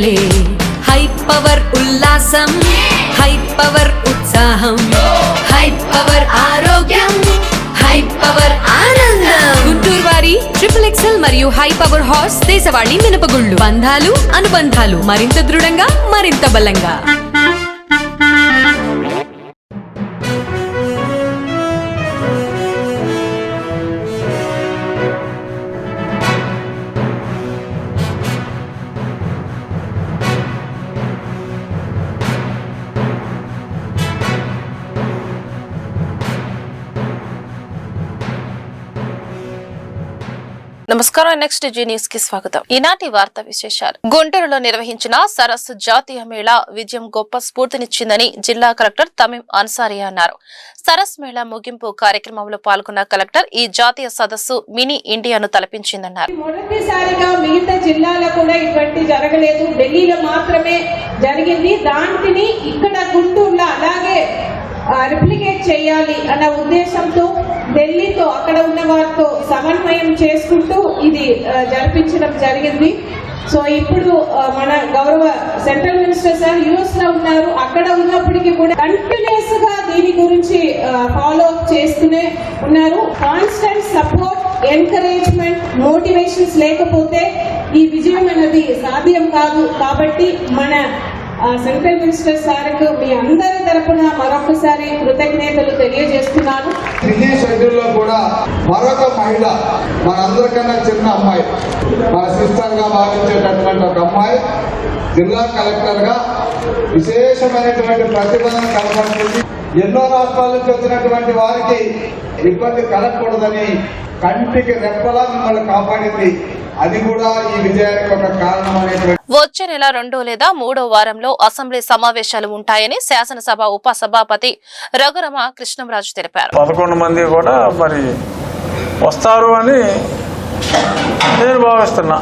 పండగలే high power ఉల్లాసం high power ఉత్సాహం high power ఆరోగ్యం హై పవర్ ఆనందం గుంటూరు వారి XXL మరియు హై పవర్ హార్స్ దేశవాళీ మినపగుళ్ళు బంధాలు అనుబంధాలు మరింత దృఢంగా మరింత బలంగా. నమస్కారం. నెక్స్ట్ జీ న్యూస్ కి స్వాగతం. ఈనాటి వార్తా విశేషాలు. గుంటూరులో నిర్వహించిన సరస్సు జాతీయ మేళా విజయం గొప్ప స్ఫూర్తినిచ్చిందని జిల్లా కలెక్టర్ తమీం అన్సారియా అన్నారు. సరస్ మేళా ముగింపు కార్యక్రమంలో పాల్గొన్న కలెక్టర్ ఈ జాతీయ సదస్సు మినీ ఇండియాను తలపించిందన్నారు. మొదటిసారిగా మిగతా జిల్లాలో కూడా ఇటువంటి జరగలేదు, ఢిల్లీలో మాత్రమే జరిగింది. దాంట్ని ఇక్కడ గుంటూరులో అలాగే రిప్లికేట్ చేయాలి అన్న ఉద్దేశంతో ఢిల్లీతో అక్కడ ఉన్న వారితో సమన్వయం చేసుకుంటూ ఇది జరిపించడం జరిగింది. సో ఇప్పుడు మన గౌరవ సెంట్రల్ మినిస్టర్ సార్ యుఎస్ లో ఉన్నారు. అక్కడ ఉన్నప్పటికీ కూడా కంటిన్యూస్ గా దీని గురించి ఫాలో అప్ చేస్తూనే ఉన్నారు. కాన్స్టెంట్ సపోర్ట్, ఎంకరేజ్మెంట్, మోటివేషన్స్ లేకపోతే ఈ విజయం అనేది సాధ్యం కాదు. కాబట్టి మన సెంట్రల్ మినిస్టర్ సార్కు మీ అందరి తరఫున మరొకసారి కృతజ్ఞతలు తెలియజేస్తున్నాను. బిజీ షెడ్యూల్లో కూడా మరొక మహిళ, మనందరికన్నా చిన్న అమ్మాయి, మన సిస్టర్ గా భావించేటటువంటి ఒక అమ్మాయి జిల్లా కలెక్టర్ గా విశేషమైనటువంటి ప్రతిభను కనబడుతుంది. ఎన్నో రాష్ట్రాల నుంచి వచ్చినటువంటి వారికి ఇబ్బంది కలగకూడదని కంటికి రెప్పలా మిమ్మల్ని కాపాడింది. అది కూడా ఈ విజయానికి ఒక కారణం అనేటువంటి. వచ్చే నెల 2 లేదా 3వ వారంలో అసెంబ్లీ సమావేశాలు ఉంటాయని శాసనసభ ఉపసభాపతి రఘురమ కృష్ణంరాజు తెలిపారు. 11 మంది కూడా మరి వస్తారు అని నేను భావిస్తున్నా,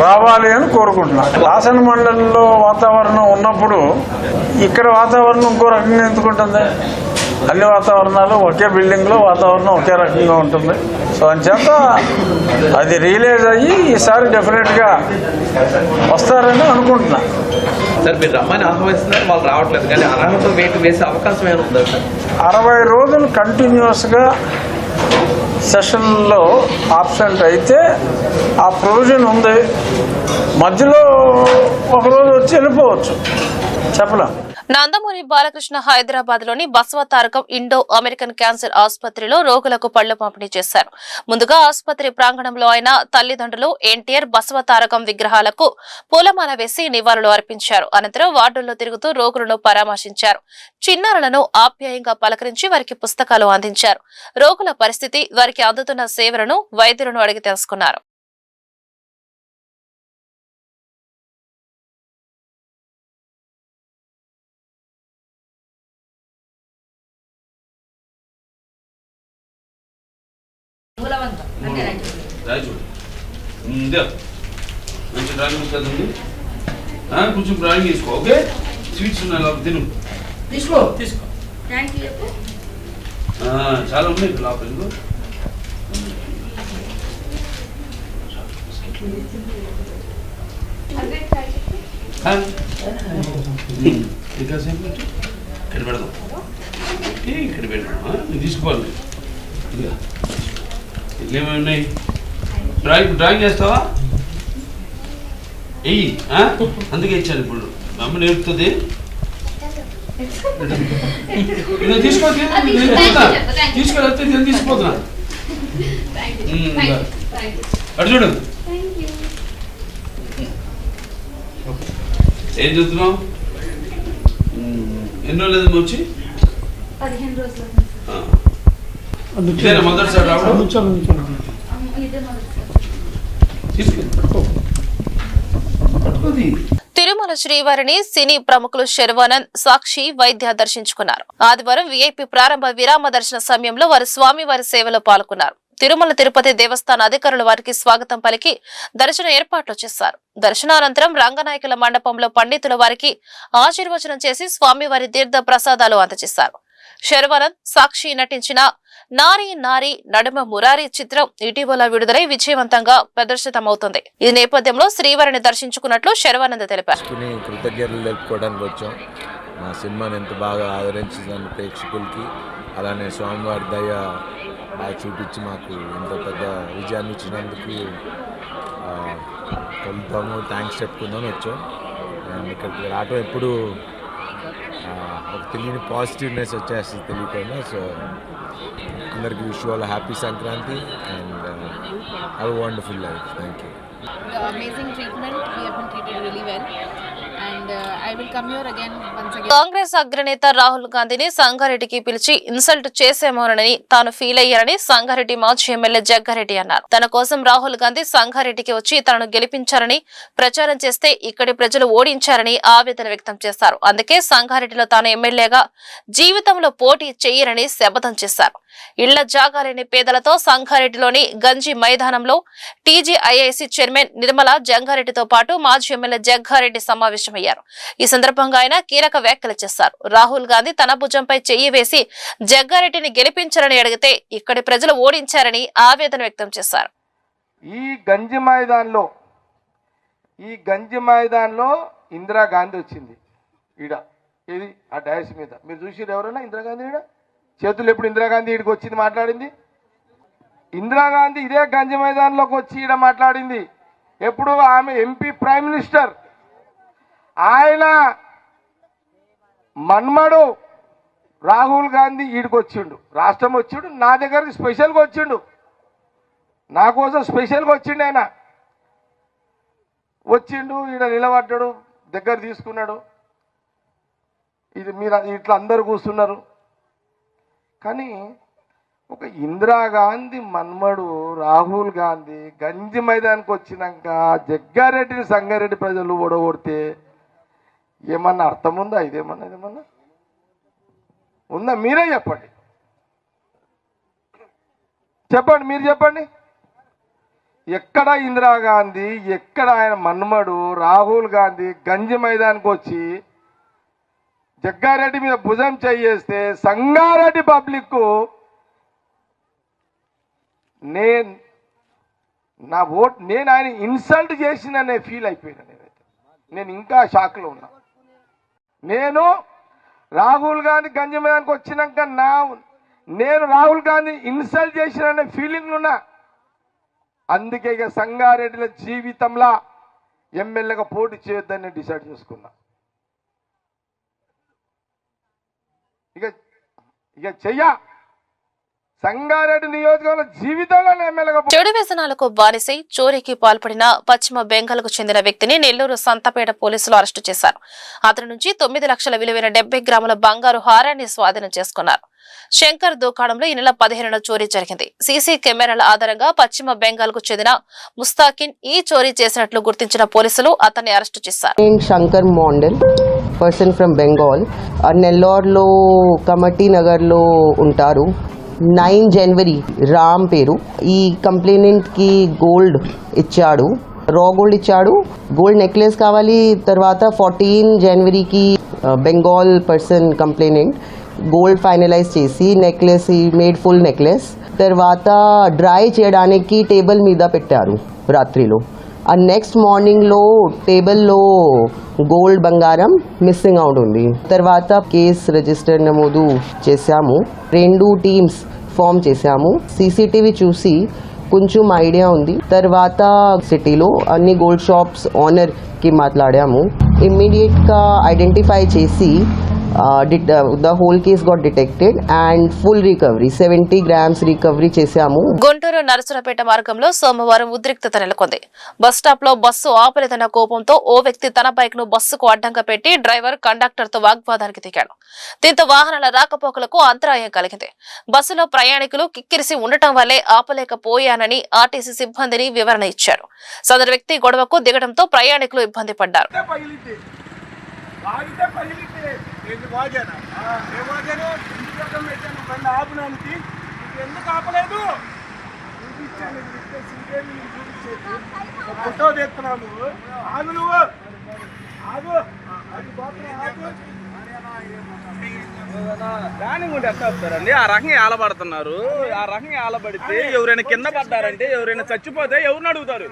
రావాలి అని కోరుకుంటున్నా. శాసన మండలిలో వాతావరణం ఉన్నప్పుడు ఇక్కడ వాతావరణం ఇంకో రకంగా ఎందుకుంటుంది? అన్ని వాతావరణాలు ఒకే బిల్డింగ్లో వాతావరణం ఒకే రకంగా ఉంటుంది. సో అంచేత అది రియలైజ్ అయ్యి ఈసారి డెఫినెట్గా వస్తారని అనుకుంటున్నా. సార్ మీరు రమ్మని ఆహ్వానిస్తున్నారు, వాళ్ళు రావట్లేదు, కానీ అర్హత వేటు వేసే అవకాశం ఏమైనా ఉందా సార్? 60 రోజులు కంటిన్యూస్గా సెషన్లో ఆబ్సెంట్ అయితే ఆ ప్రొవిజన్ ఉంది. మధ్యలో ఒకరోజు వచ్చి వెళ్ళిపోవచ్చు, చెప్పలేం. నందమూరి బాలకృష్ణ హైదరాబాద్ లోని బసవతారకం ఇండో అమెరికన్ క్యాన్సర్ ఆసుపత్రిలో రోగులకు పళ్లు పంపిణీ చేశారు. ముందుగా ఆసుపత్రి ప్రాంగణంలో ఆయన తల్లిదండ్రులు ఎన్టీఆర్ బసవతారకం విగ్రహాలకు పూలమాల వేసి నివాళులు అర్పించారు. అనంతరం వార్డుల్లో తిరుగుతూ రోగులను పరామర్శించారు. చిన్నారులను ఆప్యాయంగా పలకరించి వారికి పుస్తకాలు అందించారు. రోగుల పరిస్థితి, వారికి అందుతున్న సేవలను వైద్యులను అడిగి తెలుసుకున్నారు. మంచి డ్రాయింగ్ ఉంటుంది, కొంచెం డ్రాయింగ్ తీసుకో. ఓకే, స్వీట్స్ ఉన్నాయి లోపల తిను, తీసుకో తీసుకో. చాలా ఉన్నాయి లోపల. ఇక్కడ పెడదాం, ఇక్కడ పెడదాం. తీసుకోవాలి. ఇట్లేమీ ఉన్నాయి. డ్రాయింగ్ చేస్తావా? ఎయ్యి, అందుకే ఇచ్చాను. ఇప్పుడు అమ్మ నేర్పుతుంది. తీసుకెళ్తే నేను తీసుకుపోతున్నా. అటు చూడు, ఏం చూస్తున్నావు? ఎన్ని రోజులు వచ్చి? 15 రోజులు. మొదటిసారి రావడం? తిరుమల శ్రీవారిని సినీ ప్రముఖులు శర్వానంద్, సాక్షి, వైద్య దర్శించుకున్నారు. ఆదివారం వీఐపీ ప్రారంభ విరామ దర్శన సమయంలో వారు స్వామివారి సేవలో పాల్గొన్నారు. తిరుమల తిరుపతి దేవస్థాన అధికారులు వారికి స్వాగతం పలికి దర్శన ఏర్పాట్లు చేశారు. దర్శనానంతరం రంగనాయకుల మండపంలో పండితుల వారికి ఆశీర్వచనం చేసి స్వామివారి తీర్థ ప్రసాదాలు అందజేశారు. శర్వానంద్, సాక్షి నటించిన నారీ నారీ నడుమ మురారి చిత్రం ఇటీవల విడుదలై విజయవంతంగా ప్రదర్శితమవుతుంది. ఈ నేపథ్యంలో శ్రీవారిని దర్శించుకున్నట్లు శర్వానంద్ తెలిపారు. కృతజ్ఞతలు తెలుపుకోవడానికి వచ్చాం. మా సినిమాని ఎంత బాగా ఆదరించిన ప్రేక్షకులకి, అలానే స్వామివారి దయ బాగా చూపించి మాకు ఇంత పెద్ద విజయాన్ని ఇచ్చినందుకు కలుద్దాము, థ్యాంక్స్ చెప్పుకుందామని వచ్చాం. అండ్ ఇక్కడికి రావటం ఎప్పుడు ఒక తెలియని పాజిటివ్నెస్ వచ్చేస్తుంది తెలియకుండా. సో అందరికీ wish all happy Sankranti and have a wonderful life. Thank you. The amazing treatment. We have been treated really well, and I will come here again once again. Congress అగ్రనేత రాహుల్ గాంధీని సంగారెడ్డికి పిలిచి ఇన్సల్ట్ చేసేమోనని తాను ఫీల్ అయ్యారని సంగారెడ్డి మాజీ MLA Jaggareddy అన్నారు. తన కోసం రాహుల్ గాంధీ సంగారెడ్డికి వచ్చి తనను గెలిపించారని ప్రచారం చేస్తే ఇక్కడి ప్రజలు ఓడించారని ఆవేదన వ్యక్తం చేశారు. అందుకే సంగారెడ్డిలో తాను ఎమ్మెల్యేగా జీవితంలో పోటీ చేయరని శపథం చేశారు. ఇళ్ల జాగాలేని పేదలతో సంగారెడ్డిలోని గంజి మైదానంలో టీజీఐఐసి చైర్మన్ నిర్మలా జంగారెడ్డితో పాటు మాజీ ఎమ్మెల్యే జగ్గారెడ్డి సమావేశమయ్యారు. ఈ సందర్భంగా ఆయన కీలక వ్యాఖ్యలు చేశారు. రాహుల్ గాంధీ తన భుజంపై చెయ్యి వేసి జగ్గారెడ్డిని గెలిపించారని అడిగితే ఇక్కడి ప్రజలు ఓడించారని ఆవేదన వ్యక్తం చేశారు. ఈ గంజి మైదాన్లో ఇందిరాగాంధీ వచ్చింది. ఈడ ఇది ఆ డయాస్ మీద మీరు చూసిరు ఎవరైనా ఇందిరాగాంధీ ఈడ చేతులు ఎప్పుడు ఇందిరాగాంధీ ఈడికి వచ్చింది మాట్లాడింది? ఇందిరాగాంధీ ఇదే గంజి మైదాన్లోకి వచ్చి ఈడ మాట్లాడింది. ఎప్పుడు ఆమె ఎంపీ ప్రైమ్ మినిస్టర్, ఆయన మన్మడు రాహుల్ గాంధీ ఈడికి వచ్చిండు, రాష్ట్రం వచ్చిండు, నా దగ్గరికి స్పెషల్గా వచ్చిండు, నా కోసం స్పెషల్గా వచ్చిండు. ఆయన వచ్చిండు, ఈడ నిలబడ్డాడు, దగ్గర తీసుకున్నాడు. ఇది మీరు ఇట్లా అందరు కూర్చున్నారు. కానీ ఒక ఇందిరాగాంధీ మన్మడు రాహుల్ గాంధీ గంజి మైదానికి వచ్చినాక జగ్గారెడ్డిని సంగారెడ్డి ప్రజలు ఓడగొడితే ఏమన్నా అర్థం ఉందా? ఇదేమన్నా ఉందా? మీరే చెప్పండి, మీరు చెప్పండి. ఎక్కడ ఇందిరాగాంధీ, ఎక్కడ ఆయన మన్మడు రాహుల్ గాంధీ గంజి మైదానికి వచ్చి జగ్గారెడ్డి మీద భుజం చేయేస్తే సంగారెడ్డి పబ్లిక్ నేను ఆయన ఇన్సల్ట్ చేసిననే ఫీల్ అయిపోయినా. నేను ఇంకా షాక్లో ఉన్నా. నేను రాహుల్ గాంధీ గంజి మీదకి వచ్చినాక నేను రాహుల్ గాంధీ ఇన్సల్ట్ చేసిననే ఫీలింగ్ ఉన్నా. అందుకే ఇక సంగారెడ్డిల జీవితంలో ఎమ్మెల్యేగా పోటీ చేయొద్దని డిసైడ్ చేసుకున్నా. ఇక చెయ్య సంగారెడ్డి నియోజకవర్గంలో జీవితంలో ఎమ్మెల్యేగా. చెడు వ్యసనాలకు బానిసై చోరీకి పాల్పడిన పశ్చిమ బెంగాల్కు చెందిన వ్యక్తిని నెల్లూరు సంతపేట పోలీసులు అరెస్టు చేశారు. అతని నుంచి 9 లక్షల విలువైన 70 గ్రాముల బంగారు హారాన్ని స్వాధీనం చేసుకున్నారు. శంకర్ దుకాణంలో ఈ నెల 15న చోరీ జరిగింది. సీసీ కెమెరాల ఆధారంగా పశ్చిమ బెంగాల్కు చెందిన ముస్తాకిన్ ఈ చోరీ చేసినట్లు గుర్తించిన పోలీసులు అతన్ని అరెస్టు చేశారు. శంకర్ మోండల్ పర్సన్ ఫ్రమ్ బెంగాల్, నెల్లూరులో కమటి నగర్లో ఉంటారు. 9 జనవరి రామ్ పేరు. ఈ కంప్లైనెంట్ కి గోల్డ్ ఇచ్చాడు, రా గోల్డ్ ఇచ్చాడు, గోల్డ్ నెక్లెస్ కావాలి. తర్వాత 14 జనవరికి Bengal person complainant gold finalise చేసి నెక్లెస్ మేడ్ ఫుల్ నెక్లెస్ తర్వాత డ్రై చేయడానికి టేబుల్ మీద పెట్టారు రాత్రిలో. ఆ నెక్స్ట్ మార్నింగ్లో టేబుల్లో గోల్డ్ బంగారం మిస్సింగ్ అవుట్ ఉంది. తర్వాత కేసు రిజిస్టర్ నమోదు చేశాము. 2 టీమ్స్ ఫామ్ చేశాము. సీసీటీవీ చూసి కొంచెం ఐడియా ఉంది. తర్వాత సిటీలో అన్ని గోల్డ్ షాప్స్ ఓనర్కి మాట్లాడాము. ఇమ్మీడియట్గా ఐడెంటిఫై చేసి the whole case got detected and full recovery 70 grams recovery చేశాము. గుంటూరు నరసరావుపేట మార్గంలో సోమవారం ఉద్రిక్తత నెలకొంది. బస్ స్టాప్ లో బస్సు ఆపలేదన్న కోపంతో ఓ వ్యక్తి తన బైక్ ను బస్సుకు అడ్డంగా పెట్టి డ్రైవర్ కండక్టర్ తో వాగ్వాదానికి దిగాడు. దీంతో వాహనాల రాకపోకలకు అంతరాయం కలిగింది. బస్సులో ప్రయాణికులు కిక్కిరిసి ఉండటం వల్లే ఆపలేకపోయానని ఆర్టీసీ సిబ్బందిని వివరణ ఇచ్చారు. సదరు వ్యక్తి గొడవకు దిగడంతో ప్రయాణికులు ఇబ్బంది పడ్డారు. ఎందుకు ఆపలేదు? ఫోటో తెస్తున్నావు, ఆగు నువ్వు, ఆగు, అది దాని కూడా ఎట్లా వస్తారండి? ఆ రకంగా ఏలబడుతున్నారు. ఆ రకంగా ఏలబడితే ఎవరైనా కింద పడ్డారంటే, ఎవరైనా చచ్చిపోతే ఎవరిని అడుగుతారు?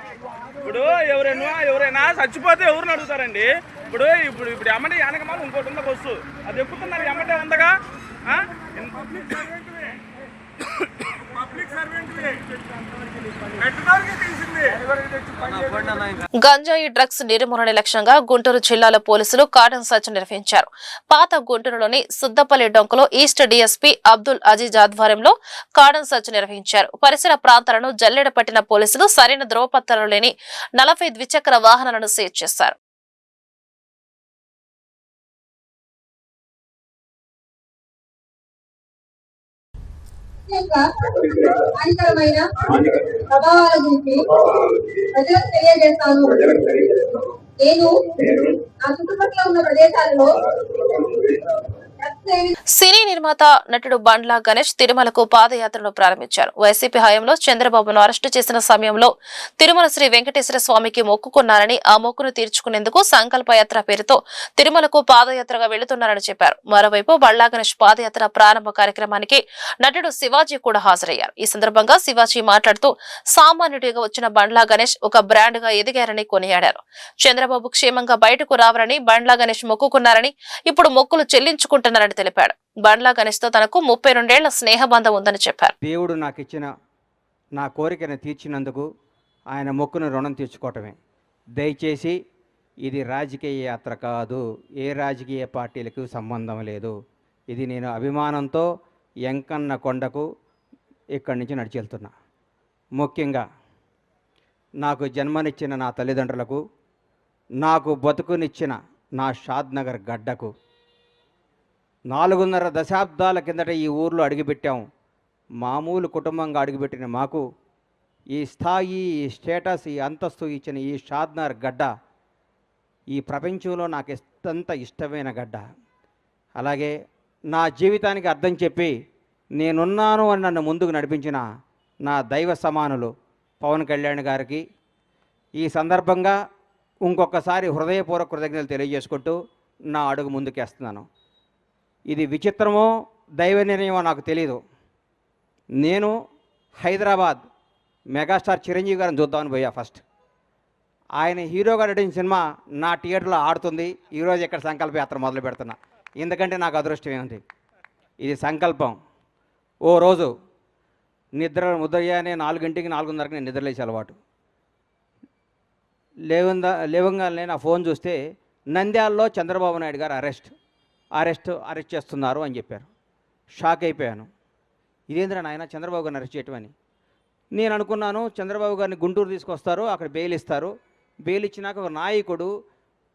ఇప్పుడు ఎవరైనా చచ్చిపోతే ఎవరిని అడుగుతారండి? ఇప్పుడు ఎమ్మటే వెనకమాల ఇంకోటి ఉన్న బస్సు అది ఎక్కుతున్నారు, ఎమ్మటే ఉందగా. గంజాయి డ్రగ్స్ నిర్మూలన లక్ష్యంగా గుంటూరు జిల్లాలో పోలీసులు కార్డన్ సర్చ్ నిర్వహించారు. పాత గుంటూరులోని సుద్దపల్లి డొంకలో ఈస్ట్ డీఎస్పీ అబ్దుల్ అజీజ్ ఆధ్వర్యంలో కార్డన్ సర్చ్ నిర్వహించారు. పరిసర ప్రాంతాలను జల్లెడ పట్టిన పోలీసులు సరైన ధ్రువపత్రాలు లేని 40 ద్విచక్ర వాహనాలను సీజ్ చేశారు. హానికరమైన ప్రభావాల గురించి ప్రజలకు తెలియజేస్తాను. నేను నా చుట్టుపక్కల ఉన్న ప్రదేశాలలో సినీ నిర్మాత నటుడు బండ్ల గణేష్ తిరుమలకు పాదయాత్రను ప్రారంభించారు. వైసీపీ హయాంలో చంద్రబాబును అరెస్టు చేసిన సమయంలో తిరుమల శ్రీ వెంకటేశ్వర స్వామికి మొక్కుకున్నారని, ఆ మొక్కును తీర్చుకునేందుకు సంకల్పయాత్ర పేరుతో తిరుమలకు పాదయాత్రగా వెళుతున్నారని చెప్పారు. మరోవైపు బండ్ల గణేష్ పాదయాత్ర ప్రారంభ కార్యక్రమానికి నటుడు శివాజీ కూడా హాజరయ్యారు. ఈ సందర్భంగా శివాజీ మాట్లాడుతూ సామాన్యుడిగా వచ్చిన బండ్ల గణేష్ ఒక బ్రాండ్ గా ఎదిగారని కొనియాడారు. చంద్రబాబు క్షేమంగా బయటకు రావాలని బండ్ల గణేష్ మొక్కుకున్నారని, ఇప్పుడు మొక్కులు చెల్లించుకుంటున్నారని తెలిపాడు. బండ్ల గణేష్ తో తనకు 32 ఏళ్ల స్నేహబంధం ఉందని చెప్పారు. దేవుడు నాకు ఇచ్చిన నా కోరికను తీర్చినందుకు ఆయన మొక్కును రుణం తీర్చుకోవటమే. దయచేసి ఇది రాజకీయ యాత్ర కాదు, ఏ రాజకీయ పార్టీలకు సంబంధం లేదు. ఇది నేను అభిమానంతో ఎంకన్న కొండకు ఇక్కడి నుంచి నడిచి వెళ్తున్నా. ముఖ్యంగా నాకు జన్మనిచ్చిన నా తల్లిదండ్రులకు, నాకు బతుకునిచ్చిన నా షాద్నగర్ గడ్డకు, 4.5 దశాబ్దాల కిందట ఈ ఊర్లో అడుగుపెట్టాం. మామూలు కుటుంబంగా అడుగుపెట్టిన మాకు ఈ స్థాయి, ఈ స్టేటస్, ఈ అంతస్తు ఇచ్చిన ఈ షాద్నగర్ గడ్డ ఈ ప్రపంచంలో నాకు ఎంత ఇష్టమైన గడ్డ. అలాగే నా జీవితానికి అర్థం చెప్పి నేనున్నాను అని నన్ను ముందుకు నడిపించిన నా దైవ సమానులు పవన్ కళ్యాణ్ గారికి ఈ సందర్భంగా ఇంకొకసారి హృదయపూర్వక కృతజ్ఞతలు తెలియజేసుకుంటూ నా అడుగు ముందుకేస్తున్నాను. ఇది విచిత్రమో దైవ నిర్ణయమో నాకు తెలీదు. నేను హైదరాబాద్ మెగాస్టార్ చిరంజీవి గారిని చూద్దామని పోయా. ఫస్ట్ ఆయన హీరోగా నటించిన సినిమా నా థియేటర్లో ఆడుతుంది. ఈరోజు ఇక్కడ సంకల్పయాత్ర మొదలు పెడుతున్నా. ఎందుకంటే నాకు అదృష్టం ఏముంది, ఇది సంకల్పం. ఓ రోజు ఉదయాన్నే 4 గంటకి 4:30కి నేను నిద్రలేసే అలవాటు. లేవంగానే నా ఫోన్ చూస్తే నంద్యాలలో చంద్రబాబు నాయుడు గారు అరెస్ట్ చేస్తున్నారు అని చెప్పారు. షాక్ అయిపోయాను. ఇదేంద్రా నాయన చంద్రబాబు గారిని అరెస్ట్ చేయటమని. నేను అనుకున్నాను చంద్రబాబు గారిని గుంటూరు తీసుకొస్తారు, అక్కడ బెయిల్ ఇస్తారు. బెయిల్ ఇచ్చినాక ఒక నాయకుడు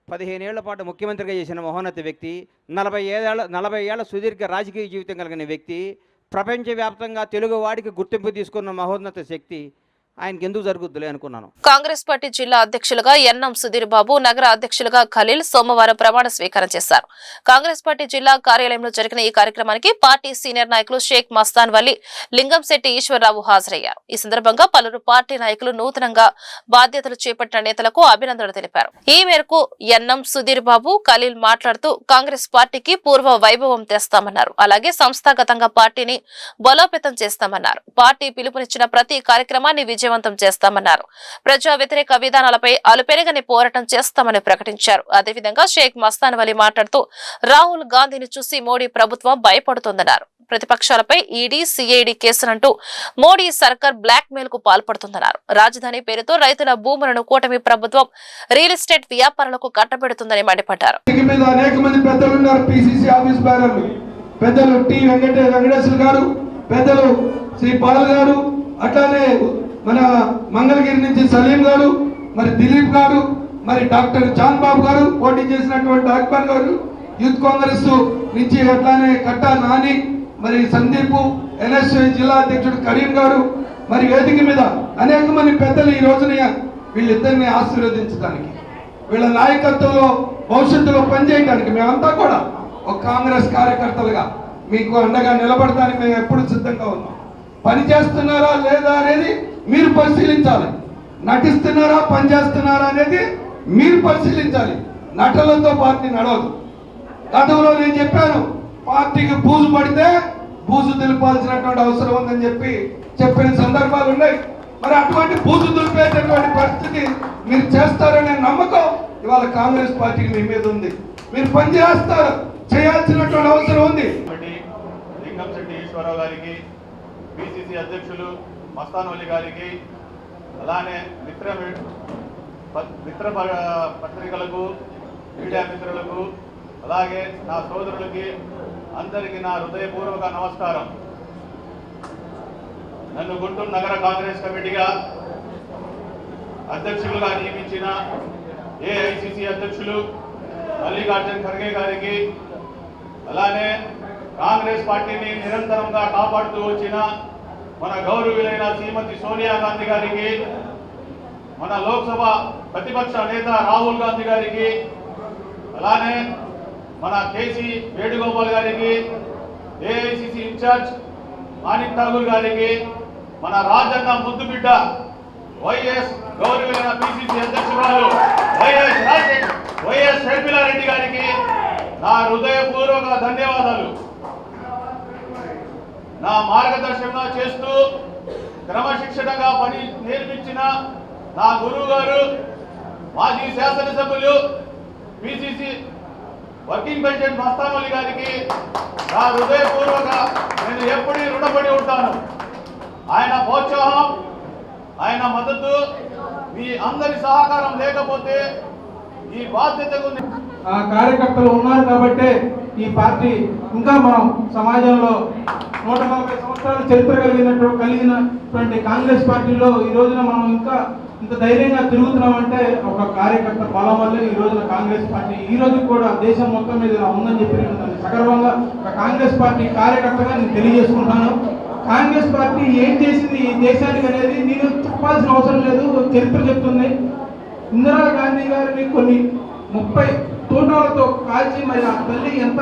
15 ఏళ్ల పాటు ముఖ్యమంత్రిగా చేసిన మహోన్నత వ్యక్తి, 40 ఏళ్ల సుదీర్ఘ రాజకీయ జీవితం కలిగిన వ్యక్తి, ప్రపంచవ్యాప్తంగా తెలుగు వాడికి గుర్తింపు తీసుకున్న మహోన్నత శక్తి, ఆయనకి ఎందుకు జరుగుద్దులే అనుకున్నాను. కాంగ్రెస్ పార్టీ జిల్లా అధ్యక్షులుగా ఎన్ఎం సుధీర్ బాబు, నగర అధ్యక్షులుగా ఖలీల్ సోమవారం ప్రమాణ స్వీకారం చేశారు. కాంగ్రెస్ పార్టీ జిల్లా కార్యాలయంలో జరిగిన ఈ కార్యక్రమానికి పార్టీ సీనియర్ నాయకులు షేక్ మస్తాన్ వల్లి, లింగంశెట్టి ఈశ్వరరావు హాజరయ్యారు. ఈ సందర్భంగా పలువురు పార్టీ నాయకులు నూతనంగా బాధ్యతలు చేపట్టిన నేతలకు అభినందనలు తెలిపారు. ఈ మేరకు ఎన్ఎం సుధీర్ బాబు, ఖలీల్ మాట్లాడుతూ కాంగ్రెస్ పార్టీకి పూర్వ వైభవం తెస్తామన్నారు. అలాగే సంస్థాగతంగా పార్టీని బలోపేతం చేస్తామన్నారు. పార్టీ పిలుపునిచ్చిన ప్రతి కార్యక్రమాన్ని విజయవంతం చేస్తామన్నారు. ప్రజా వ్యతిరేక విధానాలపై అలుపెరగని పోరాటం చేస్తామని ప్రకటించారు. అదేవిధంగా షేక్ మస్తాన్ వలి మాట్లాడుతూ రాహుల్ గాంధీని చూసి మోడీ ప్రభుత్వం భయపడుతుందన్నారు. ప్రతిపక్షాలపై ఈడీ, సిఐడి కేసులంటూ మోడీ సర్కార్ బ్లాక్ మెయిల్ కు పాల్పడుతుందన్నారు. రాజధాని పేరుతో రైతుల భూములను కూటమి ప్రభుత్వం రియల్ ఎస్టేట్ వ్యాపారులకు కట్టబెడుతుందని మండిపడ్డారు. పెద్దలు టి వెంకటేశ్వర గారు, పెద్దలు శ్రీ పాల్ గారు, అట్లానే మన మంగళగిరి నుంచి సలీం గారు, మరి దిలీప్ గారు, మరి డాక్టర్ చాంద్ బాబు గారు, పోటీ చేసినటువంటి అక్బర్ గారు, యూత్ కాంగ్రెస్ నుంచి అట్లానే కట్టా నాని, మరి సందీప్, ఎన్ఎస్ఐ జిల్లా అధ్యక్షుడు కరీం గారు, మరి వేదిక మీద అనేక మంది పెద్దలు ఈ రోజున వీళ్ళిద్దరిని ఆశీర్వదించడానికి, వీళ్ళ నాయకత్వంలో భవిష్యత్తులో పనిచేయడానికి మేమంతా కూడా ఒక కాంగ్రెస్ కార్యకర్తలుగా మీకు అండగా నిలబడటానికి మేము ఎప్పుడు సిద్ధంగా ఉన్నాం. పని చేస్తున్నారా లేదా అనేది మీరు పరిశీలించాలి. నటిస్తున్నారా, పనిచేస్తున్నారా అనేది మీరు పరిశీలించాలి. నటనలతో పార్టీ నడవదు. గతంలో నేను చెప్పాను, పార్టీకి బూజు పడితే బూజు దులిపాల్సినటువంటి అవసరం ఉందని చెప్పిన సందర్భాలు ఉన్నాయి. మరి అటువంటి బూజు దులిపేటటువంటి పరిస్థితి మీరు చేస్తారనే నమ్మకం ఇవాళ కాంగ్రెస్ పార్టీకి మీ మీద ఉంది. మీరు పనిచేస్తారు, చేయాల్సినటువంటి అవసరం ఉంది. లింగంశెట్టి ఈశ్వరరావు గారికి, పిసిసి అధ్యక్షులు మస్తానోలి గారికి, అలానే మిత్ర పత్రికలకు, మీడియా మిత్రులకు, అలాగే నా సోదరులకి అందరికీ నా హృదయపూర్వక నమస్కారం. నన్ను గుంటూరు నగర కాంగ్రెస్ కమిటీగా అధ్యక్షులుగా నియమించిన ఏఐసిసి అధ్యక్షులు మల్లికార్జున్ ఖర్గే గారికి, అలానే కాంగ్రెస్ పార్టీని నిరంతరంగా కాపాడుతూ వచ్చిన మన గౌరవులైన శ్రీమతి సోనియా గాంధీ గారికి, మన లోక్సభ ప్రతిపక్ష నేత రాహుల్ గాంధీ గారికి, అలానే మన కేసీ వేణుగోపాల్ గారికి, ఏఐసిసి ఇన్ఛార్జ్ మాణిక్ ఠాగూర్ గారికి, మన రాజన్న ముద్దు బిడ్డ వైఎస్ గౌరవైన పిసిసి అధ్యక్షురాలు వైఎస్ షర్మిలారెడ్డి గారికి నా హృదయపూర్వక ధన్యవాదాలు. నా మార్గదర్శనం చేస్తూ క్రమశిక్షణగా పని నేర్పించిన నా గురువు గారు, మాజీ శాసనసభ్యులు, పిసిసి వర్కింగ్ ప్రెసిడెంట్ మస్తానోలి గారికి నా హృదయపూర్వక నేను ఎప్పుడూ రుణపడి ఉంటాను. ఆయన ప్రోత్సాహం, ఆయన మద్దతు, మీ అందరి సహకారం లేకపోతే ఈ బాధ్యతకు కార్యకర్తలు ఉన్నారు కాబట్టే ఈ పార్టీ ఇంకా మనం సమాజంలో 140 సంవత్సరాల చరిత్ర కలిగినటువంటి కాంగ్రెస్ పార్టీలో ఈ రోజున మనం ఇంకా ఇంత ధైర్యంగా తిరుగుతున్నామంటే ఒక కార్యకర్త బలం వల్లే ఈ రోజున కాంగ్రెస్ పార్టీ ఈ రోజు కూడా దేశం మొత్తం మీద ఇలా ఉందని చెప్పి నేను సగర్వంగా ఒక కాంగ్రెస్ పార్టీ కార్యకర్తగా నేను తెలియజేసుకుంటాను. కాంగ్రెస్ పార్టీ ఏం చేసింది ఈ దేశానికి అనేది నేను చెప్పాల్సిన అవసరం లేదు, చరిత్ర చెప్తుంది. ఇందిరా గాంధీ గారిని కొన్ని 30 తోటాలతో కాల్చి మరి ఆ తల్లి ఎంత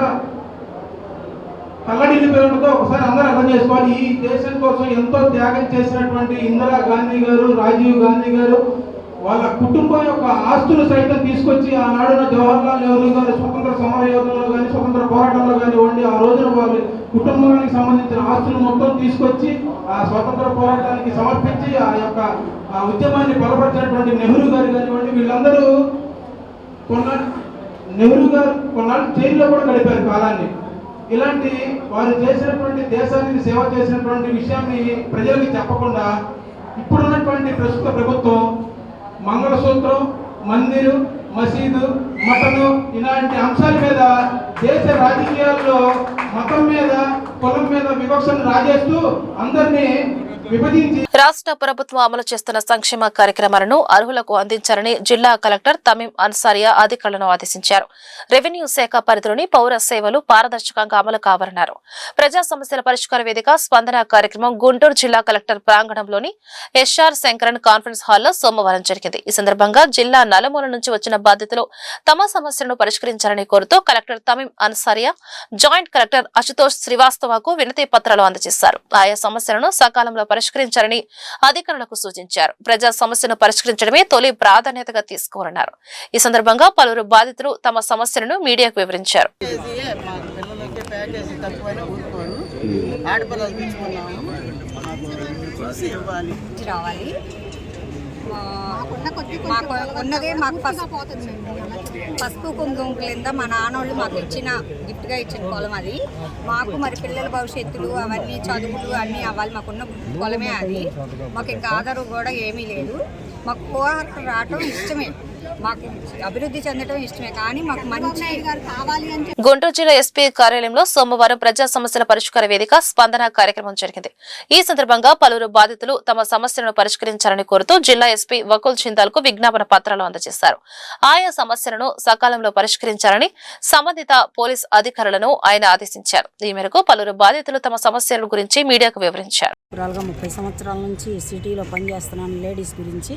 తల్లడిల్లిపోయి ఉండదో ఒకసారి అందరూ అర్థం చేసుకోవాలి. ఈ దేశం కోసం ఎంతో త్యాగం చేసినటువంటి ఇందిరా గాంధీ గారు, రాజీవ్ గాంధీ గారు వాళ్ళ కుటుంబం యొక్క ఆస్తులు సైతం తీసుకొచ్చి ఆనాడున్న జవహర్లాల్ నెహ్రూ గారు స్వతంత్ర సమర యోధంలో కానీ స్వతంత్ర పోరాటంలో కానివ్వండి, ఆ రోజున వాళ్ళ కుటుంబానికి సంబంధించిన ఆస్తులు మొత్తం తీసుకొచ్చి ఆ స్వతంత్ర పోరాటానికి సమర్పించి ఆ యొక్క ఉద్యమాన్ని బలపరిచినటువంటి నెహ్రూ గారు కానివ్వండి, వీళ్ళందరూ నెహ్రూ గారు కొన్నాళ్ళు జైల్లో కూడా గడిపారు కాలాన్ని. ఇలాంటి వారు చేసినటువంటి దేశానికి సేవ చేసినటువంటి విషయాన్ని ప్రజలకు చెప్పకుండా ఇప్పుడున్నటువంటి ప్రస్తుత ప్రభుత్వం మంగళసూత్రం, మందిరు, మసీదు, మటను ఇలాంటి అంశాల మీద దేశ రాజకీయాల్లో మతం మీద, కులం మీద వివక్షను రాజేస్తూ అందరినీ విభజించి రాష్ట్ర ప్రభుత్వం అమలు చేస్తున్న సంక్షేమ కార్యక్రమాలను అర్హులకు అందించాలని జిల్లా కలెక్టర్ తమీం అన్సారియా అధికారులను ఆదేశించారు. రెవెన్యూ శాఖ పరిధిలోని పౌర సేవలు పారదర్శకంగా అమలు కావాలన్నారు. ప్రజా సమస్యల పరిష్కార వేదిక స్పందన కార్యక్రమం గుంటూరు జిల్లా కలెక్టర్ ప్రాంగణంలోని ఎస్ఆర్ శంకరన్ కాన్ఫరెన్స్ హాల్లో సోమవారం జరిగింది. ఈ సందర్భంగా జిల్లా నలుమూల నుంచి వచ్చిన బాధితులు తమ సమస్యలను పరిష్కరించాలని కోరుతూ collector Tameem Ansariya joint collector Ashutosh శ్రీవాస్తవకు వినతి పత్రాలు అందజేశారు. ఆయా సమస్యలను సకాలంలో పరిష్కరించాలని అధికారులకు సూచించారు. ప్రజా సమస్యను పరిష్కరించడమే తొలి ప్రాధాన్యతగా తీసుకోవాలన్నారు. ఈ సందర్భంగా పలువురు బాధితులు తమ సమస్యలను మీడియాకు వివరించారు. ఉన్నదే మాకు పసుపు కుంకుమ కింద మా నాన్నోళ్ళు మాకు ఇచ్చిన గిఫ్ట్గా ఇచ్చిన పొలం అది. మాకు మరి పిల్లల భవిష్యత్తులు అవన్నీ చదువులు అన్నీ అవ్వాలి. మాకున్న పొలమే అది. మాకు ఇంకా ఆధారం కూడా ఏమీ లేదు. మాకు పోరాటం రావటం ఇష్టమే, మాకు అభివృద్ధి చెందడం ఇష్టమే, కానీ మాకు మంచి కావాలి అని. గుంటూరు జిల్లా ఎస్పీ కార్యాలయంలో సోమవారం ప్రజా సమస్యల పరిష్కార వేదిక స్పందన కార్యక్రమం జరిగింది. ఈ సందర్భంగా పలువురు బాధితులు తమ సమస్యలను పరిష్కరించాలని కోరుతూ జిల్లా ఎస్పీ వకుల్ చింతాల్ కు విజ్ఞాపన పత్రాలు అందజేశారు. ఆయా సమస్యలను సకాలంలో పరిష్కరించాలని సంబంధిత పోలీస్ అధికారులను ఆయన ఆదేశించారు. ఈ మేరకు పలువురు బాధితులు తమ సమస్యల గురించి మీడియాకు వివరించారు. 30 సంవత్సరాల నుంచి సిటీలో పనిచేస్తున్నాను లేడీస్ గురించి.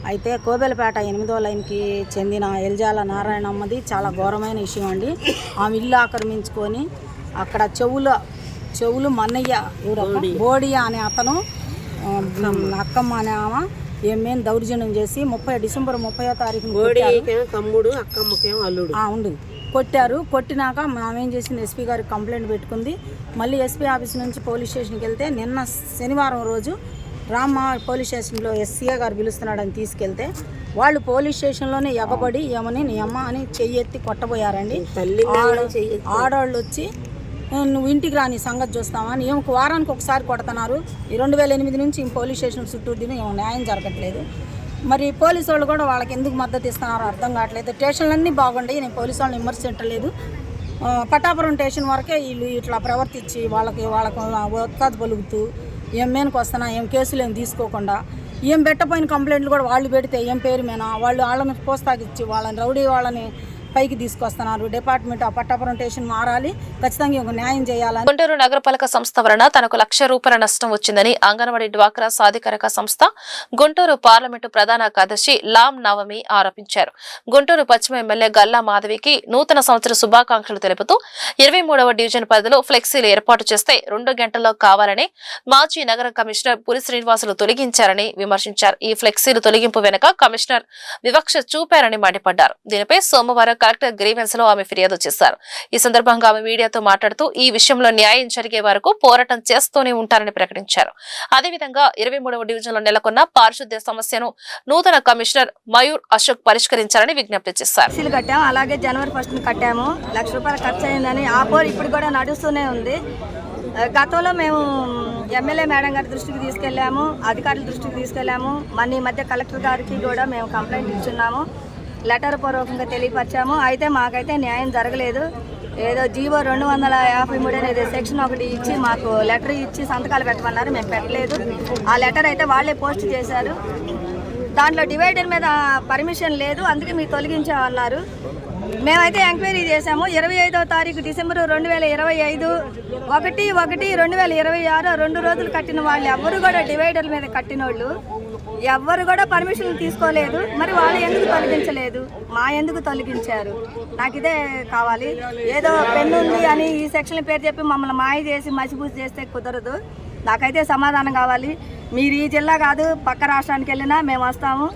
అయితే కోబెలపేట 8వ లైన్కి చెందిన ఎల్జాల నారాయణమ్మది చాలా ఘోరమైన విషయం అండి. ఆమె ఇల్లు ఆక్రమించుకొని అక్కడ చెవులు మన్నయ్య బోడి అనే అతను, అక్కమ్మ అనే ఆమె ఏమేం దౌర్జన్యం చేసి డిసెంబర్ 30వ తారీఖున తమ్ముడు అక్కమ్మకేం అల్లుడు ఉండు కొట్టారు. కొట్టినాక మేమేం చేసింది, ఎస్పీ గారికి కంప్లైంట్ పెట్టుకుంది. మళ్ళీ ఎస్పీ ఆఫీస్ నుంచి పోలీస్ స్టేషన్కి వెళ్తే నిన్న శనివారం రోజు రామ్మ పోలీస్ స్టేషన్లో ఎస్సీఏ గారు పిలుస్తున్నాడని తీసుకెళ్తే వాళ్ళు పోలీస్ స్టేషన్లోనే ఎగబడి ఏమని నీ అమ్మ అని చెయ్యెత్తి కొట్టబోయారండి. ఆడవాళ్ళు వచ్చి నువ్వు ఇంటికి రాని సంగతి చూస్తామని ఏమో వారానికి ఒకసారి కొడుతున్నారు. ఈ 2008 నుంచి పోలీస్ స్టేషన్ చుట్టూ తిని ఏమో న్యాయం జరగట్లేదు. మరి పోలీసు వాళ్ళు కూడా వాళ్ళకి ఎందుకు మద్దతు ఇస్తున్నారో అర్థం కావట్లేదు. స్టేషన్లన్నీ బాగుంటాయి, నేను పోలీసు వాళ్ళని విమర్శించలేదు. పట్టాపురం స్టేషన్ వరకే వీళ్ళు ఇట్లా ప్రవర్తించి వాళ్ళకి ఒత్తాది పలుకుతూ ఏం మేనకు వస్తున్నా ఏం కేసులు ఏం తీసుకోకుండా ఏం పెట్టపోయిన కంప్లైంట్లు కూడా వాళ్ళు పెడితే ఏం పేరు మీద వాళ్ళు వాళ్ళని పోస్తాకిచ్చి వాళ్ళని రౌడీ వాళ్ళని పైకి తీసుకొస్తున్నారు. డిపార్ట్మెంట్ ఆ పట్టాపురం స్టేషన్ మారాలి, ఖచ్చితంగా ఒక న్యాయం చేయాలని. గుంటూరు నగరపాలక సంస్థ వలన తనకు ₹1,00,000 నష్టం వచ్చిందని అంగన్వాడీ డ్వాక్రా సాధికారక సంస్థ గుంటూరు పార్లమెంటు ప్రధాన కార్యదర్శి లామ్ నవమి ఆరోపించారు. గుంటూరు పశ్చిమ ఎమ్మెల్యే గల్లా మాధవికి నూతన సంవత్సర శుభాకాంక్షలు తెలుపుతూ 23వ డివిజన్ పరిధిలో ఫ్లెక్సీలు ఏర్పాటు చేస్తే 2 గంటల్లో కావాలని మాజీ నగర కమిషనర్ పురి శ్రీనివాసులు తొలగించారని విమర్శించారు. ఈ ఫ్లెక్సీలు తొలగింపు వెనుక కమిషనర్ వివక్ష చూపారని మండిపడ్డారు. దీనిపై సోమవారం కలెక్టర్ గ్రీవెన్స్ లో ఆమె ఫిర్యాదు చేశారు. ఈ సందర్భంగా ఆమె మీడియాతో మాట్లాడుతూ ఈ విషయంలో న్యాయం జరిగే వరకు పోరాటం చేస్తూనే ఉంటారని ప్రకటించారు. అదేవిధంగా 23వ డివిజన్ లో నెలకొన్న పారిశుద్ధ్య సమస్యను నూతన కమిషనర్ మయూర్ అశోక్ పరిష్కరించాలని విజ్ఞప్తి చేశారు. కట్టాము, అలాగే జనవరి 1 కట్టాము. ₹1,00,000 ఖర్చు అయిందని ఆ పోరు ఇప్పుడు కూడా నడుస్తూనే ఉంది. గతంలో మేము ఎమ్మెల్యే మేడం గారి దృష్టికి తీసుకెళ్లాము, అధికారుల దృష్టికి తీసుకెళ్లాము. మన ఈ మధ్య కలెక్టర్ గారికి కూడా మేము కంప్లైంట్ ఇచ్చున్నాము, లెటర్ పూర్వకంగా తెలియపరిచాము. అయితే మాకైతే న్యాయం జరగలేదు. ఏదో జీవో 253 అనేది సెక్షన్ 1 ఇచ్చి మాకు లెటర్ ఇచ్చి సంతకాలు పెట్టమన్నారు, మేము పెట్టలేదు. ఆ లెటర్ అయితే వాళ్ళే పోస్ట్ చేశారు. దాంట్లో డివైడర్ మీద పర్మిషన్ లేదు, అందుకే మీరు తొలగించామన్నారు. మేమైతే ఎంక్వైరీ చేశాము. 25వ తారీఖు డిసెంబర్ 2025 1/1/2026 2 రోజులు కట్టిన వాళ్ళు ఎవ్వరు కూడా డివైడర్ మీద కట్టిన వాళ్ళు ఎవ్వరు కూడా పర్మిషన్ తీసుకోలేదు. మరి వాళ్ళు ఎందుకు తొలగించలేదు, మా ఎందుకు తొలగించారు? నాకు ఇదే కావాలి. ఏదో పెన్ను ఉంది అని ఈ సెక్షన్ పేరు చెప్పి మమ్మల్ని మాయ చేసి మసిపూసి చేస్తే కుదరదు. నాకైతే సమాధానం కావాలి. మీరు ఈ జిల్లా కాదు, పక్క రాష్ట్రానికి వెళ్ళినా మేము వస్తాము.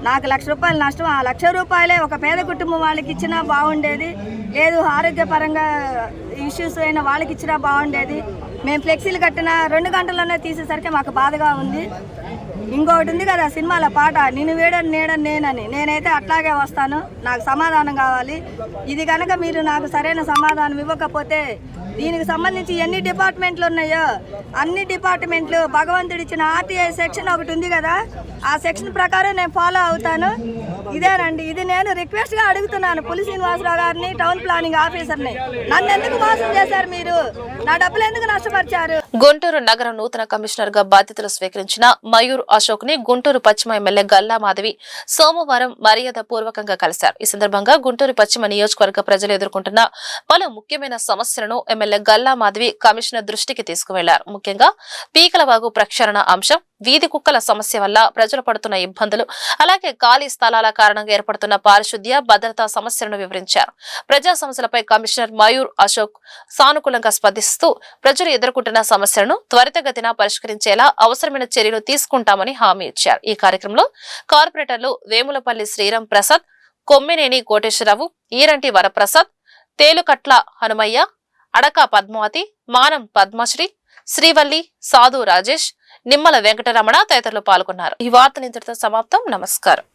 నాకు ₹1,00,000 నష్టం. ఆ ₹1,00,000 ఒక పేద కుటుంబం వాళ్ళకి ఇచ్చినా బాగుండేది, లేదు ఆరోగ్యపరంగా ఇష్యూస్ అయిన వాళ్ళకి ఇచ్చినా బాగుండేది. మేము ఫ్లెక్సీలు కట్టిన 2 గంటల్లోనే తీసేసరికి మాకు బాధగా ఉంది. ఇంకొకటి ఉంది కదా సినిమాల పాట, నిన్ను వీడని నేడని నేనని, నేనైతే అట్లాగే వస్తాను. నాకు సమాధానం కావాలి. ఇది కనుక మీరు నాకు సరైన సమాధానం ఇవ్వకపోతే దీనికి సంబంధించి ఎన్ని డిపార్ట్మెంట్లు ఉన్నాయో అన్ని డిపార్ట్మెంట్లు భగవంతుడు ఇచ్చిన ఆర్టీఐ సెక్షన్ 1 ఉంది కదా, ఆ సెక్షన్ ప్రకారం నేను ఫాలో అవుతాను. ఇదేనండి, ఇది నేను రిక్వెస్ట్ గా అడుగుతున్నాను పులి శ్రీనివాసరావు గారిని, టౌన్ ప్లానింగ్ ఆఫీసర్ని. నన్ను ఎందుకు మోసం చేశారు మీరు? నా డబ్బులు ఎందుకు నష్టపరిచారు? గుంటూరు నగర నూతన కమిషనర్ గా బాధ్యతలు స్వీకరించిన మయూర్ అశోక్ ని గుంటూరు పశ్చిమ ఎమ్మెల్యే గల్లా మాధవి సోమవారం మర్యాద పూర్వకంగా కలిశారు. ఈ సందర్భంగా గుంటూరు పశ్చిమ నియోజకవర్గ ప్రజలు ఎదుర్కొంటున్న పలు ముఖ్యమైన సమస్యలను ఎమ్మెల్యే గల్లా మాధవి కమిషనర్ దృష్టికి తీసుకువెళ్లారు. ముఖ్యంగా పీకలవాగు ప్రక్షాళన అంశం, వీధి కుక్కల సమస్య వల్ల ప్రజలు పడుతున్న ఇబ్బందులు, అలాగే ఖాళీ స్థలాల కారణంగా ఏర్పడుతున్న పారిశుద్ధ్య భద్రతా సమస్యలను వివరించారు. ప్రజా సమస్యలపై కమిషనర్ మయూర్ అశోక్ సానుకూలంగా స్పందిస్తూ ప్రజలు ఎదుర్కొంటున్న సమస్యలను త్వరితగతిన పరిష్కరించేలా అవసరమైన చర్యలు తీసుకుంటామని హామీ ఇచ్చారు. ఈ కార్యక్రమంలో కార్పొరేటర్లు వేములపల్లి శ్రీరామ్ ప్రసాద్, కొమ్మినేని కోటేశ్వరరావు, ఈరంటి వరప్రసాద్, తేలుకట్ల హనుమయ్య, అడక పద్మావతి, మానం పద్మశ్రీ, శ్రీవల్లి, సాధు రాజేష్, నిమ్మల వెంకటరమణ తదితరులు పాల్గొన్నారు. ఈ వార్తలు ఇంతటితో సమాప్తం. నమస్కారం.